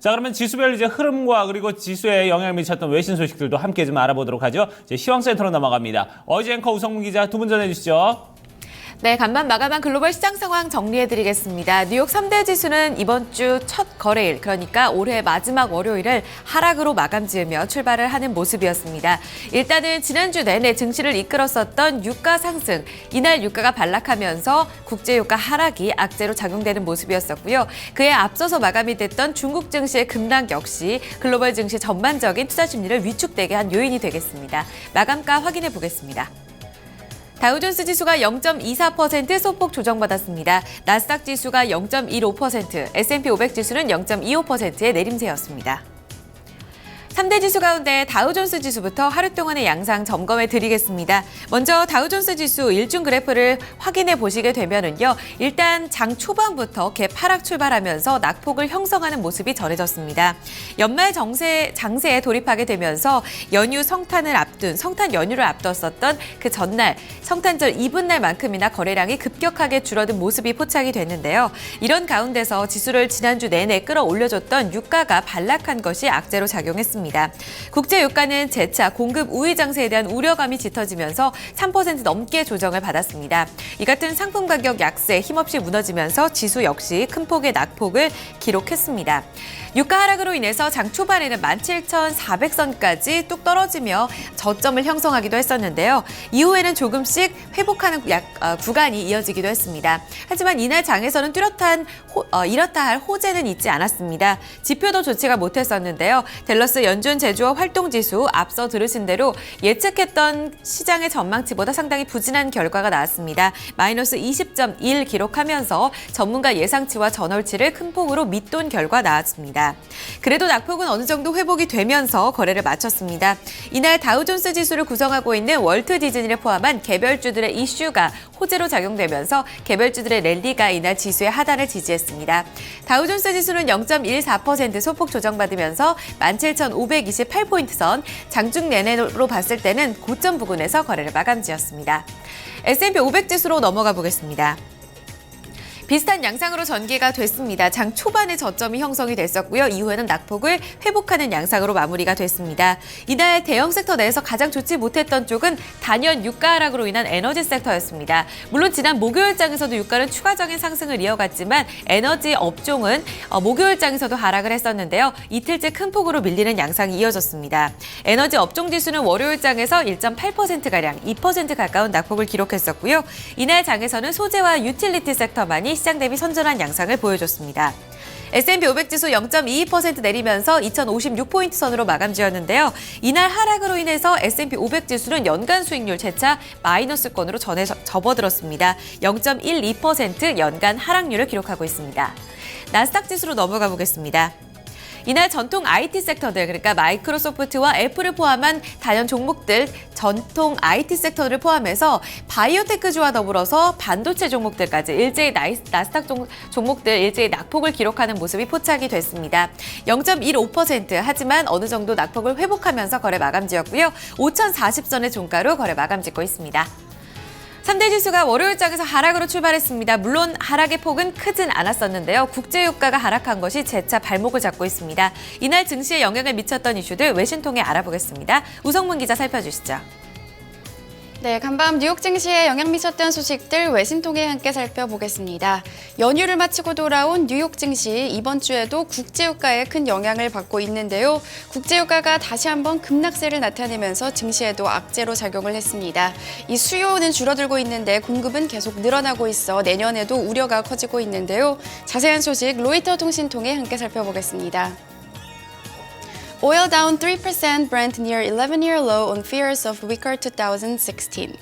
자, 그러면 지수별 이제 흐름과 그리고 지수에 영향을 미쳤던 외신 소식들도 함께 좀 알아보도록 하죠. 이제 시황센터로 넘어갑니다. 어이지 앵커 우성문 기자 두 분 전해주시죠. 네, 간만 마감한 글로벌 시장 상황 정리해드리겠습니다. 뉴욕 3대 지수는 이번 주 첫 거래일, 그러니까 올해 마지막 월요일을 하락으로 마감 지으며 출발을 하는 모습이었습니다. 일단은 지난주 내내 증시를 이끌었었던 유가 상승, 이날 유가가 반락하면서 국제유가 하락이 악재로 작용되는 모습이었었고요. 그에 앞서서 마감이 됐던 중국 증시의 급락 역시 글로벌 증시 전반적인 투자 심리를 위축되게 한 요인이 되겠습니다. 마감가 확인해 보겠습니다. 다우존스 지수가 0.24% 소폭 조정받았습니다. 나스닥 지수가 0.15%, S&P 500 지수는 0.25%의 내림세였습니다. 3대 지수 가운데 다우존스 지수부터 하루 동안의 양상 점검해 드리겠습니다. 먼저 다우존스 지수 일중 그래프를 확인해 보시게 되면은요. 일단 장 초반부터 갭 하락 출발하면서 낙폭을 형성하는 모습이 전해졌습니다. 연말 장세에 돌입하게 되면서 연휴 성탄 연휴를 앞뒀었던 그 전날 성탄절 이브날만큼이나 거래량이 급격하게 줄어든 모습이 포착이 됐는데요. 이런 가운데서 지수를 지난주 내내 끌어올려줬던 유가가 반락한 것이 악재로 작용했습니다. 국제 유가는 재차 공급 우위 장세에 대한 우려감이 짙어지면서 3% 넘게 조정을 받았습니다. 이 같은 상품 가격 약세 힘없이 무너지면서 지수 역시 큰 폭의 낙폭을 기록했습니다. 유가 하락으로 인해서 장 초반에는 17,400선까지 뚝 떨어지며 저점을 형성하기도 했었는데요. 이후에는 조금씩 회복하는 구간이 이어지기도 했습니다. 하지만 이날 장에서는 이렇다 할 호재는 있지 않았습니다. 지표도 좋지가 못했었는데요. 댈러스 연준 제조업 활동지수 앞서 들으신 대로 예측했던 시장의 전망치보다 상당히 부진한 결과가 나왔습니다. 마이너스 20.1 기록하면서 전문가 예상치와 전월치를 큰 폭으로 밑돈 결과 나왔습니다. 그래도 낙폭은 어느 정도 회복이 되면서 거래를 마쳤습니다. 이날 다우존스 지수를 구성하고 있는 월트 디즈니를 포함한 개별주들의 이슈가 호재로 작용되면서 개별주들의 랠리가 이날 지수의 하단을 지지했습니다. 다우존스 지수는 0.14% 소폭 조정받으면서 17,528포인트 선, 장중 내내로 봤을 때는 고점 부근에서 거래를 마감지었습니다. S&P 500 지수로 넘어가 보겠습니다. 비슷한 양상으로 전개가 됐습니다. 장 초반에 저점이 형성이 됐었고요. 이후에는 낙폭을 회복하는 양상으로 마무리가 됐습니다. 이날 대형 섹터 내에서 가장 좋지 못했던 쪽은 단연 유가 하락으로 인한 에너지 섹터였습니다. 물론 지난 목요일장에서도 유가는 추가적인 상승을 이어갔지만 에너지 업종은 목요일장에서도 하락을 했었는데요. 이틀째 큰 폭으로 밀리는 양상이 이어졌습니다. 에너지 업종 지수는 월요일장에서 1.8%가량 2% 가까운 낙폭을 기록했었고요. 이날 장에서는 소재와 유틸리티 섹터만이 시장 대비 선전한 양상을 보여줬습니다. S&P 500 지수 0.22% 내리면서 2,056포인트 선으로 마감지었는데요. 이날 하락으로 인해서 S&P 500 지수는 연간 수익률 재차 마이너스권으로 접어들었습니다. 0.12% 연간 하락률을 기록하고 있습니다. 나스닥 지수로 넘어가 보겠습니다. 이날 전통 IT 섹터들, 그러니까 마이크로소프트와 애플을 포함한 단연 종목들, 전통 IT 섹터를 포함해서 바이오테크주와 더불어서 반도체 종목들까지 일제히 나스닥 종목들 일제히 낙폭을 기록하는 모습이 포착이 됐습니다. 0.15% 하지만 어느 정도 낙폭을 회복하면서 거래 마감지었고요. 5,040선의 종가로 거래 마감짓고 있습니다. 3대 지수가 월요일장에서 하락으로 출발했습니다. 물론 하락의 폭은 크진 않았었는데요. 국제유가가 하락한 것이 재차 발목을 잡고 있습니다. 이날 증시에 영향을 미쳤던 이슈들 외신 통해 알아보겠습니다. 우성문 기자 살펴주시죠. 네, 간밤 뉴욕 증시에 영향 미쳤던 소식들 외신 통해 함께 살펴보겠습니다. 연휴를 마치고 돌아온 뉴욕 증시 이번 주에도 국제유가에 큰 영향을 받고 있는데요. 국제유가가 다시 한번 급락세를 나타내면서 증시에도 악재로 작용을 했습니다. 이 수요는 줄어들고 있는데 공급은 계속 늘어나고 있어 내년에도 우려가 커지고 있는데요. 자세한 소식 로이터 통신 통해 함께 살펴보겠습니다. Oil down 3%, Brent near 11-year low on fears of weaker 2016.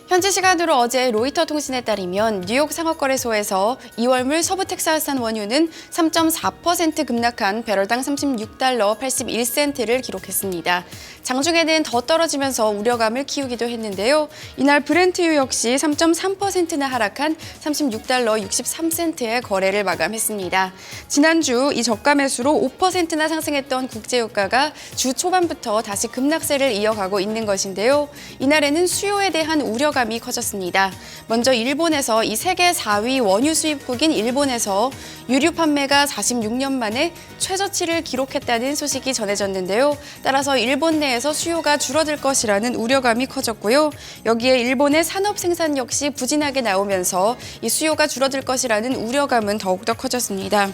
현지 시간으로 어제 로이터 통신에 따르면 뉴욕 상업거래소에서 2월물 서부 텍사스산 원유는 3.4% 급락한 배럴당 $36 81센트를 기록했습니다. 장중에는 더 떨어지면서 우려감을 키우기도 했는데요. 이날 브렌트유 역시 3.3%나 하락한 $36 63센트의 거래를 마감했습니다. 지난주 이 저가 매수로 5%나 상승했던 국제유가가 주 초반부터 다시 급락세를 이어가고 있는 것인데요. 이날에는 수요에 대한 우려가 우려감이 커졌습니다. 먼저 일본에서 이 세계 4위 원유 수입국인 일본에서 유류 판매가 46년 만에 최저치를 기록했다는 소식이 전해졌는데요. 따라서 일본 내에서 수요가 줄어들 것이라는 우려감이 커졌고요. 여기에 일본의 산업 생산 역시 부진하게 나오면서 이 수요가 줄어들 것이라는 우려감은 더욱더 커졌습니다.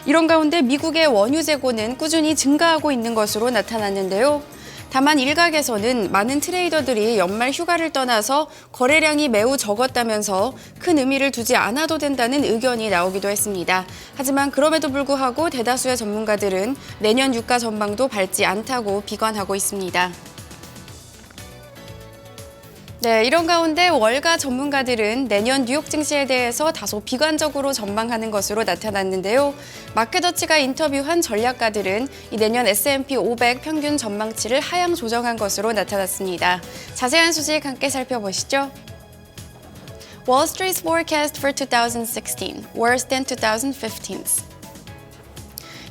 이런 가운데 미국의 원유 재고는 꾸준히 증가하고 있는 것으로 나타났는데요. 다만 일각에서는 많은 트레이더들이 연말 휴가를 떠나서 거래량이 매우 적었다면서 큰 의미를 두지 않아도 된다는 의견이 나오기도 했습니다. 하지만 그럼에도 불구하고 대다수의 전문가들은 내년 유가 전망도 밝지 않다고 비관하고 있습니다. 네, 이런 가운데 월가 전문가들은 내년 뉴욕 증시에 대해서 다소 비관적으로 전망하는 것으로 나타났는데요. 마켓워치가 인터뷰한 전략가들은 이 내년 S&P 500 평균 전망치를 하향 조정한 것으로 나타났습니다. 자세한 소식 함께 살펴보시죠. Wall Street's forecast for 2016, worse than 2015's.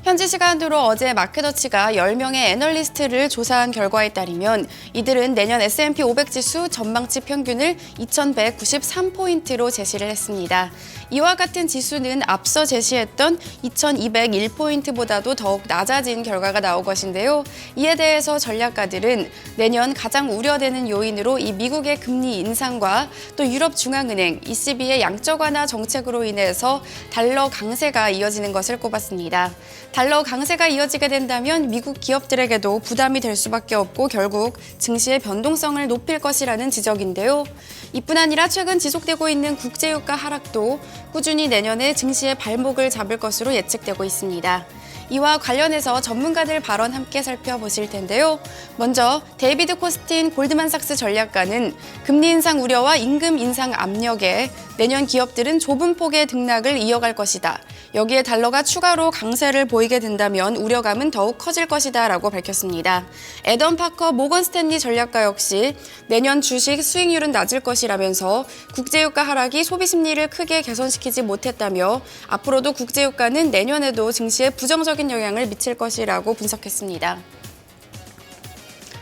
현지 시간으로 어제 마켓워치가 10명의 애널리스트를 조사한 결과에 따르면 이들은 내년 S&P 500 지수 전망치 평균을 2193포인트로 제시를 했습니다. 이와 같은 지수는 앞서 제시했던 2201포인트보다도 더욱 낮아진 결과가 나온 것인데요. 이에 대해서 전략가들은 내년 가장 우려되는 요인으로 이 미국의 금리 인상과 또 유럽 중앙은행 ECB의 양적 완화 정책으로 인해서 달러 강세가 이어지는 것을 꼽았습니다. 달러 강세가 이어지게 된다면 미국 기업들에게도 부담이 될 수밖에 없고 결국 증시의 변동성을 높일 것이라는 지적인데요. 이뿐 아니라 최근 지속되고 있는 국제유가 하락도 꾸준히 내년에 증시의 발목을 잡을 것으로 예측되고 있습니다. 이와 관련해서 전문가들 발언 함께 살펴보실 텐데요. 먼저 데이비드 코스틴 골드만삭스 전략가는 금리 인상 우려와 임금 인상 압력에 내년 기업들은 좁은 폭의 등락을 이어갈 것이다. 여기에 달러가 추가로 강세를 보이게 된다면 우려감은 더욱 커질 것이다 라고 밝혔습니다. 애덤 파커 모건 스탠리 전략가 역시 내년 주식 수익률은 낮을 것이라면서 국제유가 하락이 소비 심리를 크게 개선시키지 못했다며 앞으로도 국제유가는 내년에도 증시에 부정적인 영향을 미칠 것이라고 분석했습니다.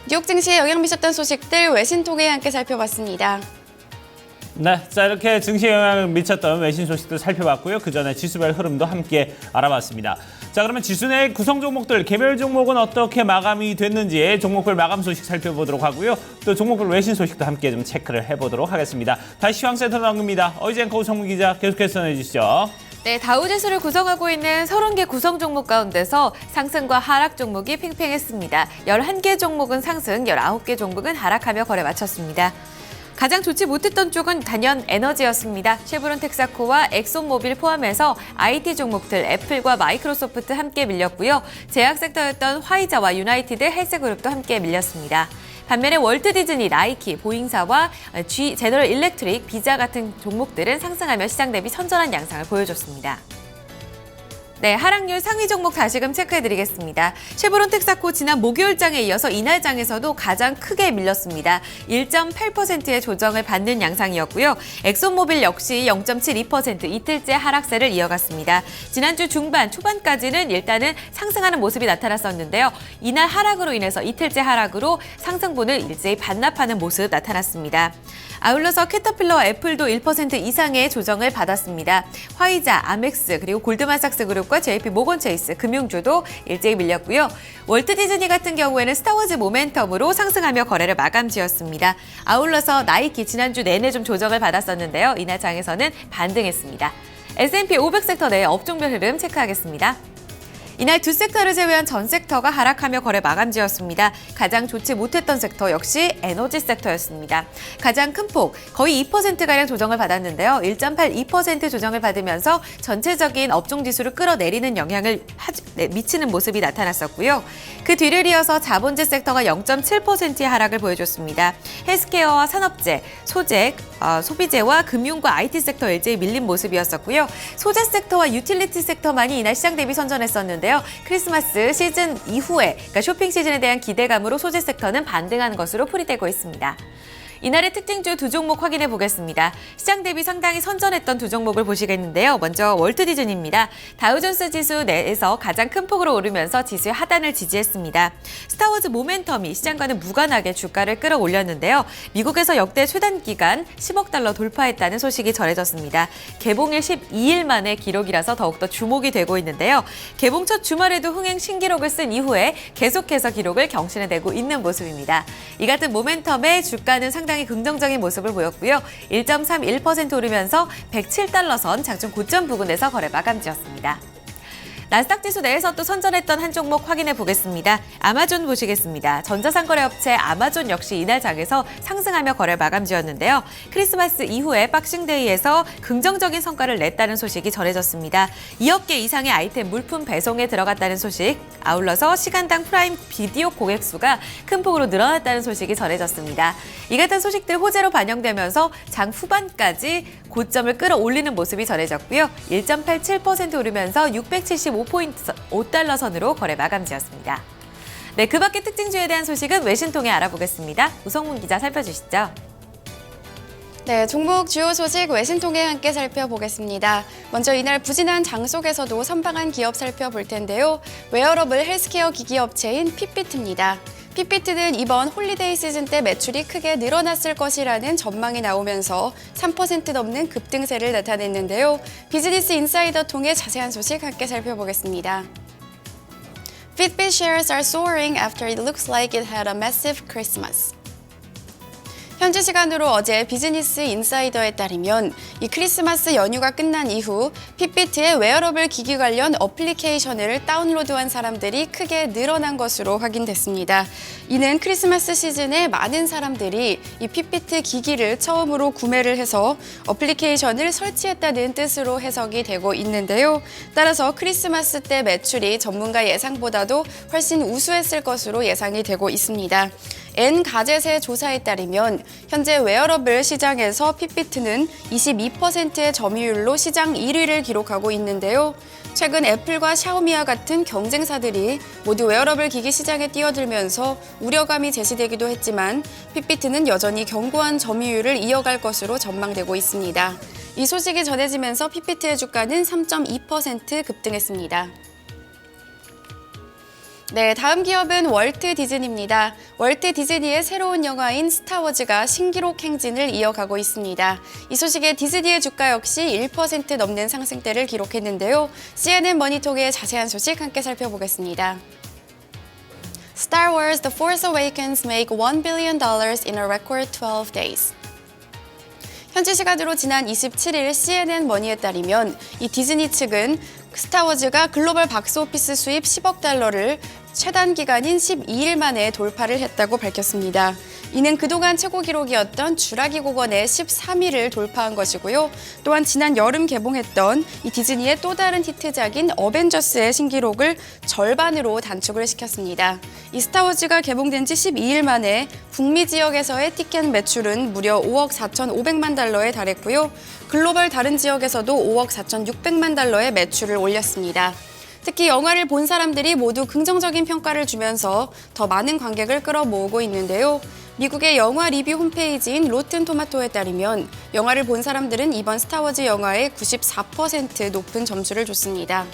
뉴욕 증시에 영향 미쳤던 소식들 외신 통해 함께 살펴봤습니다. 네, 자 이렇게 증시에 영향을 미쳤던 외신 소식도 살펴봤고요. 그 전에 지수별 흐름도 함께 알아봤습니다. 자, 그러면 지수 내 구성 종목들 개별 종목은 어떻게 마감이 됐는지 종목별 마감 소식 살펴보도록 하고요. 또 종목별 외신 소식도 함께 좀 체크를 해보도록 하겠습니다. 다시 시황센터로 넘깁니다. 어이젠 코우성문 기자 계속해서 전해주시죠. 네, 다우지수를 구성하고 있는 30개 구성 종목 가운데서 상승과 하락 종목이 팽팽했습니다. 11개 종목은 상승, 19개 종목은 하락하며 거래 마쳤습니다. 가장 좋지 못했던 쪽은 단연 에너지였습니다. 쉐브론 텍사코와 엑손모빌 포함해서 IT 종목들 애플과 마이크로소프트 함께 밀렸고요. 제약 섹터였던 화이자와 유나이티드 헬스그룹도 함께 밀렸습니다. 반면에 월트 디즈니, 나이키, 보잉사와 제너럴 일렉트릭, 비자 같은 종목들은 상승하며 시장 대비 선전한 양상을 보여줬습니다. 네, 하락률 상위 종목 다시금 체크해드리겠습니다. 쉐브론 텍사코 지난 목요일장에 이어서 이날장에서도 가장 크게 밀렸습니다. 1.8%의 조정을 받는 양상이었고요. 엑손모빌 역시 0.72% 이틀째 하락세를 이어갔습니다. 지난주 중반, 초반까지는 일단은 상승하는 모습이 나타났었는데요. 이날 하락으로 인해서 이틀째 하락으로 상승분을 일제히 반납하는 모습 나타났습니다. 아울러서 캐터필러와 애플도 1% 이상의 조정을 받았습니다. 화이자, 아멕스, 그리고 골드만삭스 그룹과 JP 모건 체이스, 금융주도 일제히 밀렸고요. 월트 디즈니 같은 경우에는 스타워즈 모멘텀으로 상승하며 거래를 마감지었습니다. 아울러서 나이키 지난주 내내 좀 조정을 받았었는데요. 이날 장에서는 반등했습니다. S&P 500 섹터 내 업종별 흐름 체크하겠습니다. 이날 두 섹터를 제외한 전 섹터가 하락하며 거래 마감지었습니다. 가장 좋지 못했던 섹터 역시 에너지 섹터였습니다. 가장 큰 폭, 거의 2%가량 조정을 받았는데요. 1.82% 조정을 받으면서 전체적인 업종 지수를 끌어내리는 영향을 미치는 모습이 나타났었고요. 그 뒤를 이어서 자본재 섹터가 0.7%의 하락을 보여줬습니다. 헬스케어와 산업재, 소재, 소비재와 금융과 IT 섹터 일제히 밀린 모습이었었고요. 소재 섹터와 유틸리티 섹터만이 이날 시장 대비 선전했었는데요. 크리스마스 시즌 이후에, 그러니까 쇼핑 시즌에 대한 기대감으로 소재 섹터는 반등한 것으로 풀이되고 있습니다. 이날의 특징주 두 종목 확인해 보겠습니다. 시장 대비 상당히 선전했던 두 종목을 보시겠는데요. 먼저 월트 디즈니입니다. 다우존스 지수 내에서 가장 큰 폭으로 오르면서 지수의 하단을 지지했습니다. 스타워즈 모멘텀이 시장과는 무관하게 주가를 끌어올렸는데요. 미국에서 역대 최단 기간 10억 달러 돌파했다는 소식이 전해졌습니다. 개봉일 12일 만의 기록이라서 더욱더 주목이 되고 있는데요. 개봉 첫 주말에도 흥행 신기록을 쓴 이후에 계속해서 기록을 경신해내고 있는 모습입니다. 이 같은 모멘텀의 주가는 상당히 긍정적인 모습을 보였고요. 1.31% 오르면서 107달러 선 장중 고점 부근에서 거래 마감지었습니다. 나스닥 지수 내에서 또 선전했던 한 종목 확인해 보겠습니다. 아마존 보시겠습니다. 전자상거래 업체 아마존 역시 이날 장에서 상승하며 거래 마감지었는데요. 크리스마스 이후에 박싱데이에서 긍정적인 성과를 냈다는 소식이 전해졌습니다. 2억 개 이상의 아이템 물품 배송에 들어갔다는 소식, 아울러서 시간당 프라임 비디오 고객 수가 큰 폭으로 늘어났다는 소식이 전해졌습니다. 이 같은 소식들 호재로 반영되면서 장 후반까지 고점을 끌어올리는 모습이 전해졌고요. 1.87% 오르면서 675.5달러 선으로 거래 마감지었습니다. 네, 그 밖의 특징주에 대한 소식은 외신 통해 알아보겠습니다. 우성문 기자 살펴주시죠. 네, 종목 주요 소식 외신 통해 함께 살펴보겠습니다. 먼저 이날 부진한 장 속에서도 선방한 기업 살펴볼 텐데요. 웨어러블 헬스케어 기기 업체인 핏비트입니다. 핏비트는 이번 홀리데이 시즌 때 매출이 크게 늘어났을 것이라는 전망이 나오면서 3% 넘는 급등세를 나타냈는데요. 비즈니스 인사이더 통해 자세한 소식 함께 살펴보겠습니다. Fitbit shares are soaring after it looks like it had a massive Christmas. 현지 시간으로 어제 비즈니스 인사이더에 따르면 이 크리스마스 연휴가 끝난 이후 핏비트의 웨어러블 기기 관련 어플리케이션을 다운로드한 사람들이 크게 늘어난 것으로 확인됐습니다. 이는 크리스마스 시즌에 많은 사람들이 이 핏비트 기기를 처음으로 구매를 해서 어플리케이션을 설치했다는 뜻으로 해석이 되고 있는데요. 따라서 크리스마스 때 매출이 전문가 예상보다도 훨씬 우수했을 것으로 예상이 되고 있습니다. N가젯의 조사에 따르면 현재 웨어러블 시장에서 핏비트는 22%의 점유율로 시장 1위를 기록하고 있는데요. 최근 애플과 샤오미와 같은 경쟁사들이 모두 웨어러블 기기 시장에 뛰어들면서 우려감이 제시되기도 했지만 핏비트는 여전히 견고한 점유율을 이어갈 것으로 전망되고 있습니다. 이 소식이 전해지면서 핏비트의 주가는 3.2% 급등했습니다. 네, 다음 기업은 월트 디즈니입니다. 월트 디즈니의 새로운 영화인 스타워즈가 신기록 행진을 이어가고 있습니다. 이 소식에 디즈니의 주가 역시 1% 넘는 상승세를 기록했는데요. CNN 머니톡의 자세한 소식 함께 살펴보겠습니다. Star Wars The Force Awakens make $1 billion in a record 12 days. 현지 시간으로 지난 27일 CNN 머니에 따르면 이 디즈니 측은 스타워즈가 글로벌 박스오피스 수입 10억 달러를 최단 기간인 12일 만에 돌파를 했다고 밝혔습니다. 이는 그동안 최고 기록이었던 주라기 공원의 13위를 돌파한 것이고요. 또한 지난 여름 개봉했던 이 디즈니의 또 다른 히트작인 어벤져스의 신기록을 절반으로 단축을 시켰습니다. 이 스타워즈가 개봉된 지 12일 만에 북미 지역에서의 티켓 매출은 무려 5억 4,500만 달러에 달했고요. 글로벌 다른 지역에서도 5억 4,600만 달러의 매출을 올렸습니다. 특히 영화를 본 사람들이 모두 긍정적인 평가를 주면서 더 많은 관객을 끌어모으고 있는데요. 미국의 영화 리뷰 홈페이지인 로튼 토마토에 따르면 영화를 본 사람들은 이번 스타워즈 영화에 94% 높은 점수를 줬습니다.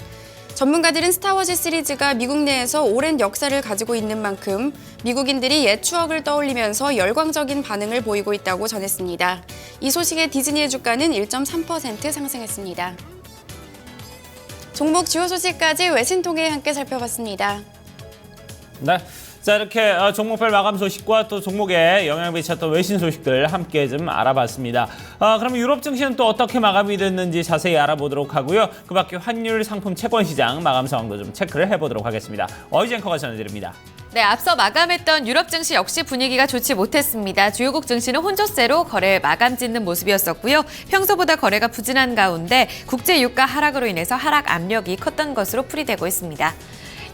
전문가들은 스타워즈 시리즈가 미국 내에서 오랜 역사를 가지고 있는 만큼 미국인들이 옛 추억을 떠올리면서 열광적인 반응을 보이고 있다고 전했습니다. 이 소식에 디즈니의 주가는 1.3% 상승했습니다. 종목 주요 소식까지 외신 통해 함께 살펴봤습니다. 네. 자, 이렇게 종목별 마감 소식과 또 종목에 영향을 미쳤던 외신 소식들 함께 좀 알아봤습니다. 그럼 유럽 증시는 또 어떻게 마감이 됐는지 자세히 알아보도록 하고요. 그 밖에 환율, 상품, 채권 시장 마감 상황도 좀 체크를 해보도록 하겠습니다. 어이즈 앵커가 전해드립니다. 네, 앞서 마감했던 유럽 증시 역시 분위기가 좋지 못했습니다. 주요국 증시는 혼조세로 거래 마감 짓는 모습이었었고요. 평소보다 거래가 부진한 가운데 국제 유가 하락으로 인해서 하락 압력이 컸던 것으로 풀이되고 있습니다.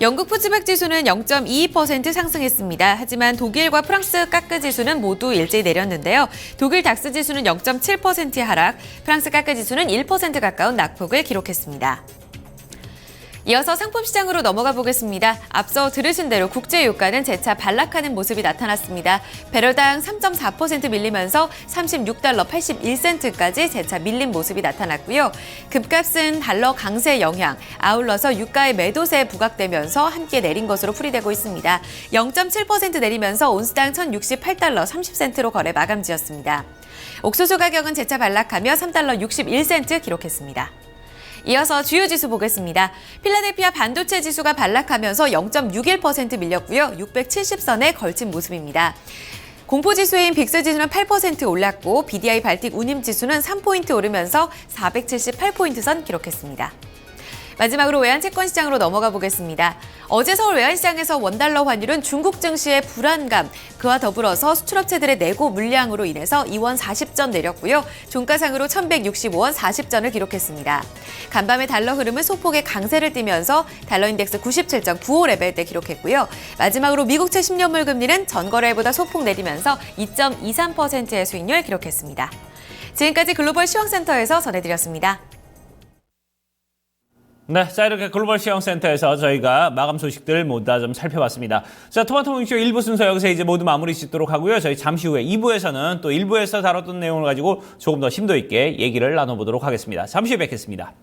영국 푸츠백 지수는 0.22% 상승했습니다. 하지만 독일과 프랑스 까크 지수는 모두 일제히 내렸는데요. 독일 닥스 지수는 0.7% 하락, 프랑스 까크 지수는 1% 가까운 낙폭을 기록했습니다. 이어서 상품시장으로 넘어가 보겠습니다. 앞서 들으신 대로 국제유가는 재차 반락하는 모습이 나타났습니다. 배럴당 3.4% 밀리면서 36달러 81센트까지 재차 밀린 모습이 나타났고요. 급값은 달러 강세 영향, 아울러서 유가의 매도세에 부각되면서 함께 내린 것으로 풀이되고 있습니다. 0.7% 내리면서 온스당 1,068달러 30센트로 거래 마감지었습니다. 옥수수 가격은 재차 반락하며 3달러 61센트 기록했습니다. 이어서 주요 지수 보겠습니다. 필라델피아 반도체 지수가 반락하면서 0.61% 밀렸고요. 670선에 걸친 모습입니다. 공포지수인 빅스지수는 8% 올랐고 BDI 발틱 운임지수는 3포인트 오르면서 478포인트 선 기록했습니다. 마지막으로 외환채권 시장으로 넘어가 보겠습니다. 어제 서울 외환시장에서 원달러 환율은 중국 증시의 불안감, 그와 더불어서 수출업체들의 내고 물량으로 인해서 2원 40전 내렸고요. 종가상으로 1,165원 40전을 기록했습니다. 간밤의 달러 흐름은 소폭의 강세를 띠면서 달러 인덱스 97.95 레벨대 기록했고요. 마지막으로 미국채 10년물 금리는 전거래일보다 소폭 내리면서 2.23%의 수익률 기록했습니다. 지금까지 글로벌 시황센터에서 전해드렸습니다. 네, 자 이렇게 글로벌 시황센터에서 저희가 마감 소식들 모두 다 좀 살펴봤습니다. 자, 토마토 몽쇼 1부 순서 여기서 이제 모두 마무리 짓도록 하고요. 저희 잠시 후에 2부에서는 또 1부에서 다뤘던 내용을 가지고 조금 더 심도 있게 얘기를 나눠보도록 하겠습니다. 잠시 후에 뵙겠습니다.